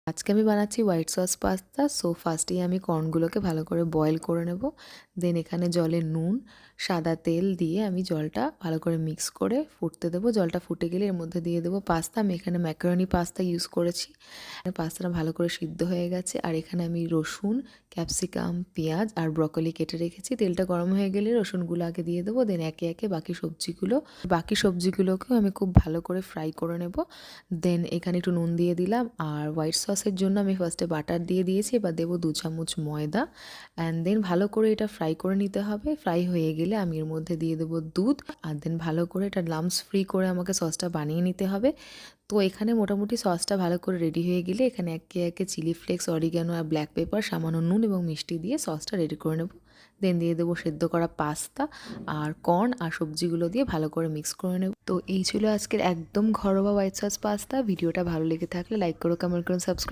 আজকে আমি বানাচ্ছি হোয়াইট সস পাস্তা। সো ফার্স্টেই আমি কর্নগুলোকে ভালো করে বয়েল করে নেব। দেন এখানে জলে নুন, সাদা তেল দিয়ে আমি জলটা ভালো করে মিক্স করে ফুটতে দেবো। জলটা ফুটে গেলে এর মধ্যে দিয়ে দেবো পাস্তা। আমি এখানে ম্যাকারনি পাস্তা ইউজ করেছি। পাস্তাটা ভালো করে সিদ্ধ হয়ে গেছে। আর এখানে আমি রসুন, ক্যাপসিকাম, পেঁয়াজ আর ব্রকলি কেটে রেখেছি। তেলটা গরম হয়ে গেলে রসুনগুলো আগে দিয়ে দেবো। দেন একে একে বাকি সবজিগুলোকেও আমি খুব ভালো করে ফ্রাই করে নেব। দেন এখানে একটু নুন দিয়ে দিলাম। আর হোয়াইট সসের জন্য আমি ফার্স্টে বাটার দিয়ে দিয়েছি। এবার দেবো 2 চামচ ময়দা। অ্যান্ড দেন ভালো করে এটা ফ্রাই করে নিতে হবে। ফ্রাই হয়ে গেলে আমি এর মধ্যে দিয়ে দেবো দুধ। আর দেন ভালো করে এটা লাম্পস ফ্রি করে আমাকে সসটা বানিয়ে নিতে হবে। তো এখানে মোটামুটি সসটা ভালো করে রেডি হয়ে গেলে এখানে একে একে চিলি ফ্লেক্স, অরিগ্যানো আর ব্ল্যাক পেপার, সামান্য নুন এবং মিষ্টি দিয়ে সসটা রেডি করে নেব। দেন দিয়ে দেবো সেদ্ধ করা পাস্তা আর কর্ন আর সবজিগুলো দিয়ে ভালো করে মিক্স করে নেব। তো এই ছিল আজকের একদম ঘরোয়া হোয়াইট সস পাস্তা। ভিডিওটা ভালো লেগে থাকলে লাইক করো, কমেন্ট করুন, সাবস্ক্রাইব